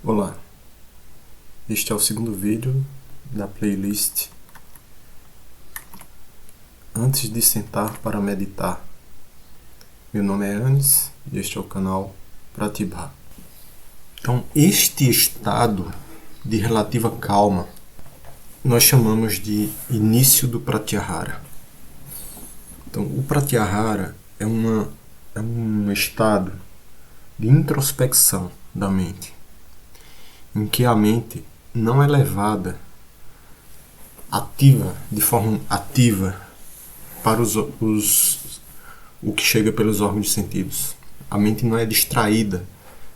Olá, este é o segundo vídeo da playlist Antes de Sentar para Meditar. Meu nome é Anis e este é o canal Pratibha. Então, este estado de relativa calma nós chamamos de início do Pratyahara. Então, o Pratyahara é um estado de introspecção da mente, em que a mente não é levada de forma ativa para o que chega pelos órgãos de sentidos. A mente não é distraída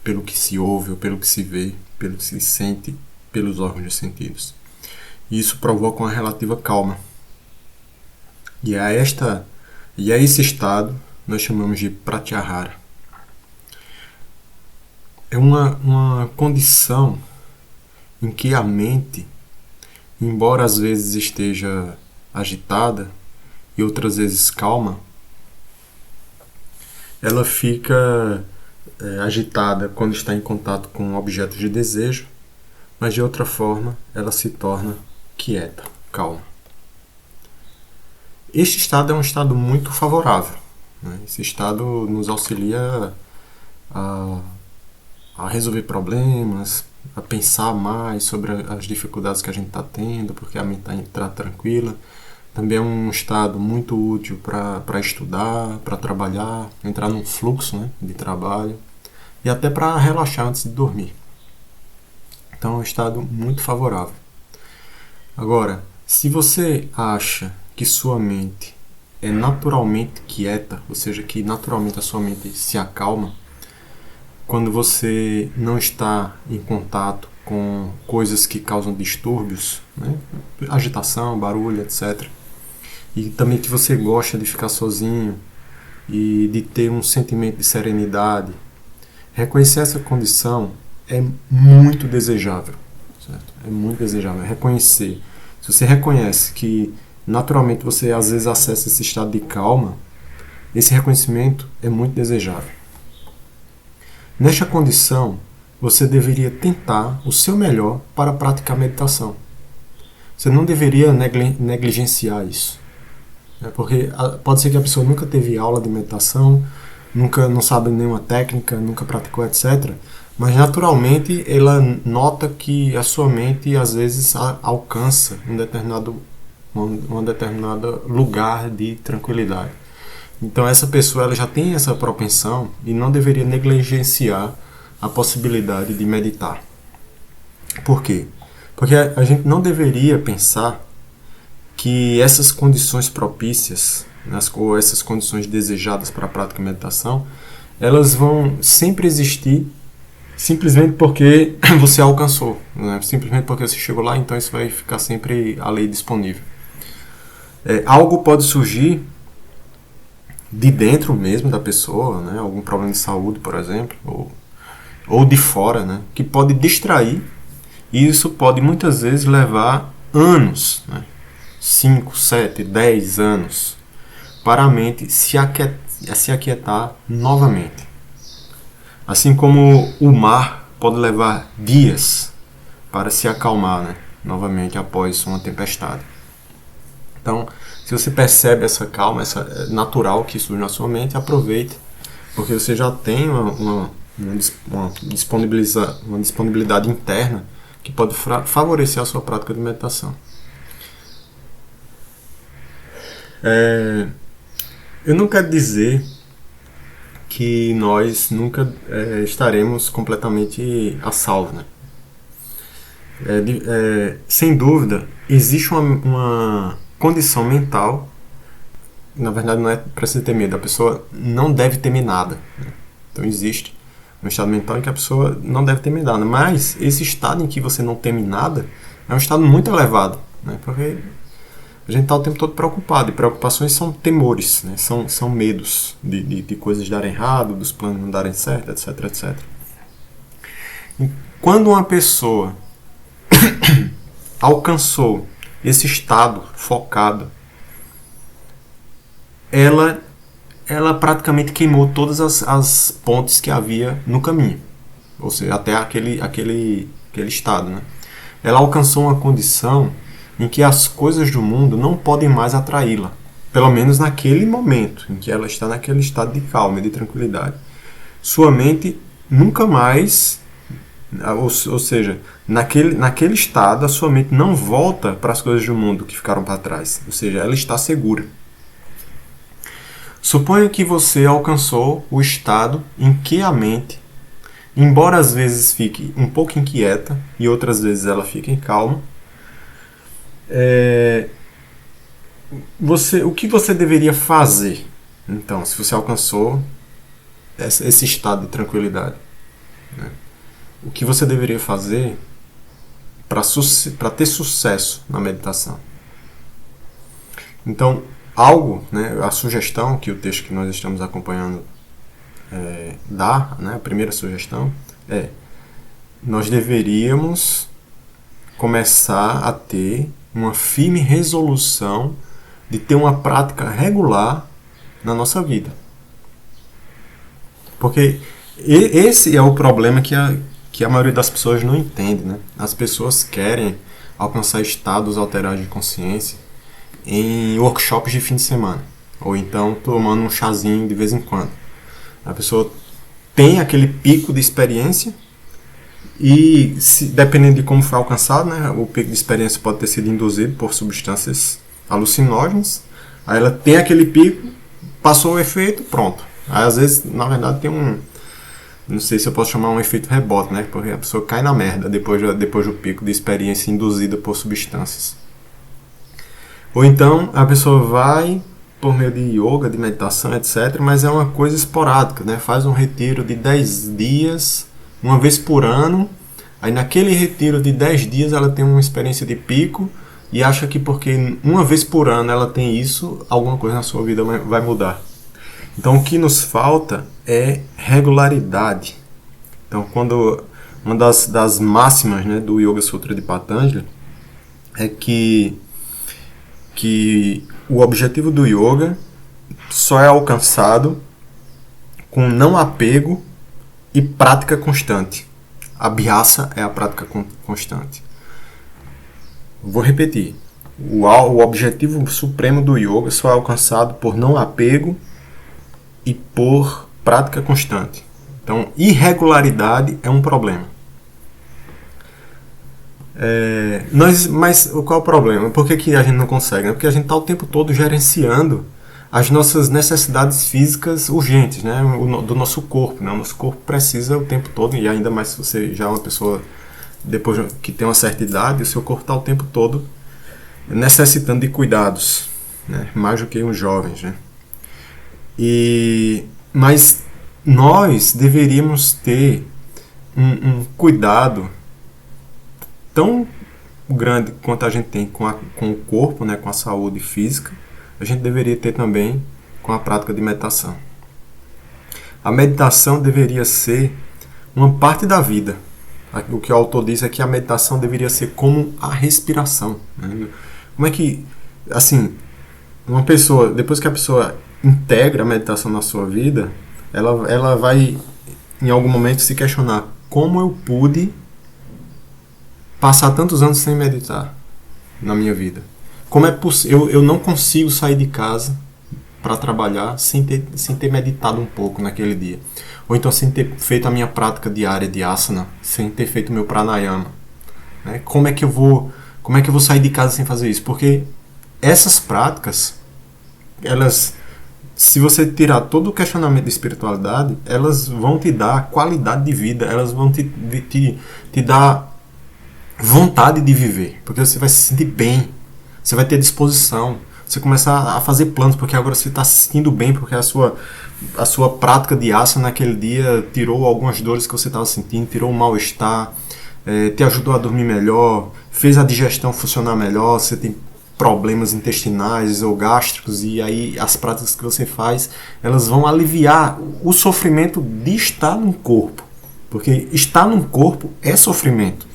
pelo que se ouve, ou pelo que se vê, pelo que se sente pelos órgãos de sentidos. E isso provoca uma relativa calma. E a esse estado nós chamamos de Pratyahara. É uma condição em que a mente, embora às vezes esteja agitada e outras vezes calma, ela fica agitada quando está em contato com objetos de desejo, mas de outra forma ela se torna quieta, calma. Este estado é um estado muito favorável, né? Esse estado nos auxilia a resolver problemas, a pensar mais sobre as dificuldades que a gente está tendo, porque a mente está tranquila. Também é um estado muito útil para estudar, para trabalhar, entrar num fluxo, né, de trabalho e até para relaxar antes de dormir. Então é um estado muito favorável. Agora, se você acha que sua mente é naturalmente quieta, ou seja, que naturalmente a sua mente se acalma, quando você não está em contato com coisas que causam distúrbios, né? Agitação, barulho, etc. E também que você gosta de ficar sozinho e de ter um sentimento de serenidade, reconhecer essa condição é muito desejável, certo? É muito desejável reconhecer. Se você reconhece que naturalmente você às vezes acessa esse estado de calma, esse reconhecimento é muito desejável. Nesta condição, você deveria tentar o seu melhor para praticar meditação. Você não deveria negligenciar isso. Porque pode ser que a pessoa nunca teve aula de meditação, não sabe nenhuma técnica, nunca praticou, etc. Mas naturalmente ela nota que a sua mente às vezes alcança um determinado lugar de tranquilidade. Então essa pessoa ela já tem essa propensão e não deveria negligenciar a possibilidade de meditar. Por quê? Porque a gente não deveria pensar que essas condições propícias, ou essas condições desejadas para a prática de meditação, elas vão sempre existir simplesmente porque você alcançou, né? Simplesmente porque você chegou lá, então isso vai ficar sempre ali disponível. Algo pode surgir de dentro mesmo da pessoa, né? Algum problema de saúde, por exemplo, ou de fora, né? Que pode distrair, e isso pode muitas vezes levar anos, né? 5, 7, 10 anos para a mente se aquietar novamente. Assim como o mar pode levar dias para se acalmar, né? Novamente após uma tempestade. Então, se você percebe essa calma, essa natural que surge na sua mente, aproveite, porque você já tem uma disponibilidade interna que pode favorecer a sua prática de meditação. Eu não quero dizer que nós nunca estaremos completamente a salvo, né? Sem dúvida, existe uma condição mental, na verdade não é preciso ter medo, a pessoa não deve temer nada, né? Então existe um estado mental em que a pessoa não deve temer nada, mas esse estado em que você não teme nada é um estado muito elevado, né? Porque a gente está o tempo todo preocupado, e preocupações são temores, né? São medos de coisas darem errado, dos planos não darem certo, etc, etc. E quando uma pessoa alcançou esse estado focado, ela praticamente queimou todas as pontes que havia no caminho. ou seja, até aquele estado, né? Ela alcançou uma condição em que as coisas do mundo não podem mais atraí-la, pelo menos naquele momento em que ela está naquele estado de calma e de tranquilidade. Sua mente nunca mais, ou seja, naquele estado, a sua mente não volta para as coisas do mundo que ficaram para trás, ou seja, ela está segura. Suponha que você alcançou o estado em que a mente, embora às vezes fique um pouco inquieta e outras vezes ela fique calma, o que você deveria fazer, então, se você alcançou esse estado de tranquilidade? Né? O que você deveria fazer para ter sucesso na meditação? Então, a sugestão que o texto que nós estamos acompanhando dá, né, a primeira sugestão é: nós deveríamos começar a ter uma firme resolução de ter uma prática regular na nossa vida. Porque esse é o problema que a maioria das pessoas não entende, né? As pessoas querem alcançar estados alterados de consciência em workshops de fim de semana, ou então tomando um chazinho de vez em quando. A pessoa tem aquele pico de experiência e, dependendo de como foi alcançado, né, o pico de experiência pode ter sido induzido por substâncias alucinógenas. Aí ela tem aquele pico, passou o efeito, pronto. Aí às vezes, na verdade, tem não sei se eu posso chamar um efeito rebote, né, porque a pessoa cai na merda depois do pico de experiência induzida por substâncias. Ou então a pessoa vai por meio de yoga, de meditação, etc., mas é uma coisa esporádica, né? Faz um retiro de 10 dias, uma vez por ano, aí naquele retiro de 10 dias ela tem uma experiência de pico e acha que porque uma vez por ano ela tem isso, alguma coisa na sua vida vai mudar. Então o que nos falta é regularidade. Então uma das máximas, né, do Yoga Sutra de Patanjali é que o objetivo do yoga só é alcançado com não apego e prática constante. Abhyasa é a prática constante. Vou repetir. O objetivo supremo do yoga só é alcançado por não apego e por prática constante. Então, irregularidade é um problema. Mas qual é o problema? Por que a gente não consegue? Porque a gente está o tempo todo gerenciando as nossas necessidades físicas urgentes, né? Do nosso corpo, né? O nosso corpo precisa o tempo todo, e ainda mais se você já é uma pessoa depois que tem uma certa idade, o seu corpo está o tempo todo necessitando de cuidados, né? Mais do que os jovens, né? Mas nós deveríamos ter um cuidado tão grande quanto a gente tem com o corpo, né, com a saúde física, a gente deveria ter também com a prática de meditação. A meditação deveria ser uma parte da vida. O que o autor diz é que a meditação deveria ser como a respiração, né? Como é que, assim, uma pessoa, depois que a pessoa integra a meditação na sua vida, ela vai em algum momento se questionar: como eu pude passar tantos anos sem meditar na minha vida? Como é possível? Eu não consigo sair de casa para trabalhar sem ter meditado um pouco naquele dia. Ou então sem ter feito a minha prática diária de asana, sem ter feito o meu pranayama. Né? Como é que eu vou sair de casa sem fazer isso? Porque essas práticas, se você tirar todo o questionamento de espiritualidade, elas vão te dar qualidade de vida, elas vão te dar vontade de viver, porque você vai se sentir bem, você vai ter disposição, você começar a fazer planos, porque agora você está se sentindo bem, porque a sua prática de asana naquele dia tirou algumas dores que você estava sentindo, tirou o mal-estar, te ajudou a dormir melhor, fez a digestão funcionar melhor, você tem problemas intestinais ou gástricos, e aí as práticas que você faz, elas vão aliviar o sofrimento de estar num corpo, porque estar num corpo é sofrimento.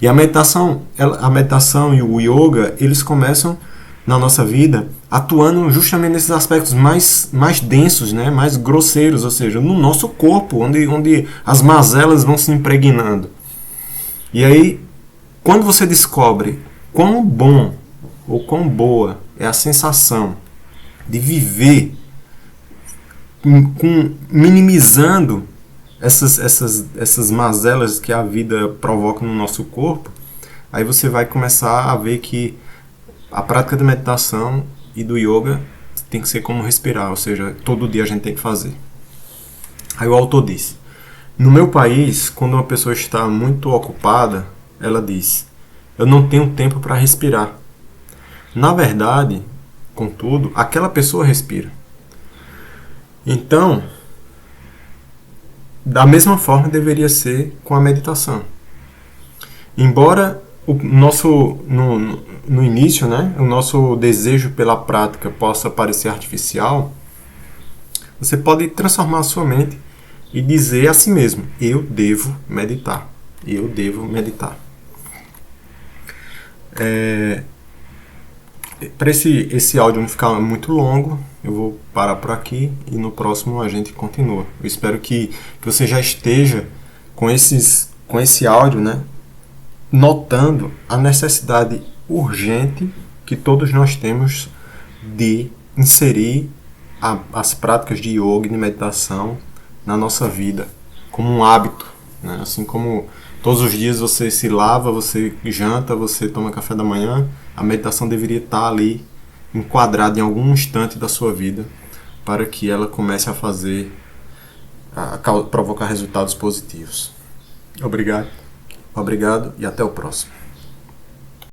E a meditação e o yoga, eles começam na nossa vida atuando justamente nesses aspectos mais densos, né? Mais grosseiros, ou seja, no nosso corpo, onde as mazelas vão se impregnando. E aí, quando você descobre quão bom ou quão boa é a sensação de viver minimizando essas mazelas que a vida provoca no nosso corpo, aí você vai começar a ver que a prática da meditação e do yoga tem que ser como respirar, ou seja, todo dia a gente tem que fazer. Aí o autor diz: no meu país, quando uma pessoa está muito ocupada, ela diz: eu não tenho tempo para respirar. Na verdade, contudo, aquela pessoa respira. Então, da mesma forma deveria ser com a meditação. Embora no início, né, o nosso desejo pela prática possa parecer artificial, você pode transformar a sua mente e dizer a si mesmo: eu devo meditar. Eu devo meditar. Para esse áudio não ficar muito longo, eu vou parar por aqui e no próximo a gente continua. Eu espero que você já esteja com esse áudio, né, notando a necessidade urgente que todos nós temos de inserir as práticas de yoga e de meditação na nossa vida como um hábito, né? Assim como todos os dias você se lava, você janta, você toma café da manhã, a meditação deveria estar ali enquadrada em algum instante da sua vida para que ela comece a provocar resultados positivos. Obrigado e até o próximo.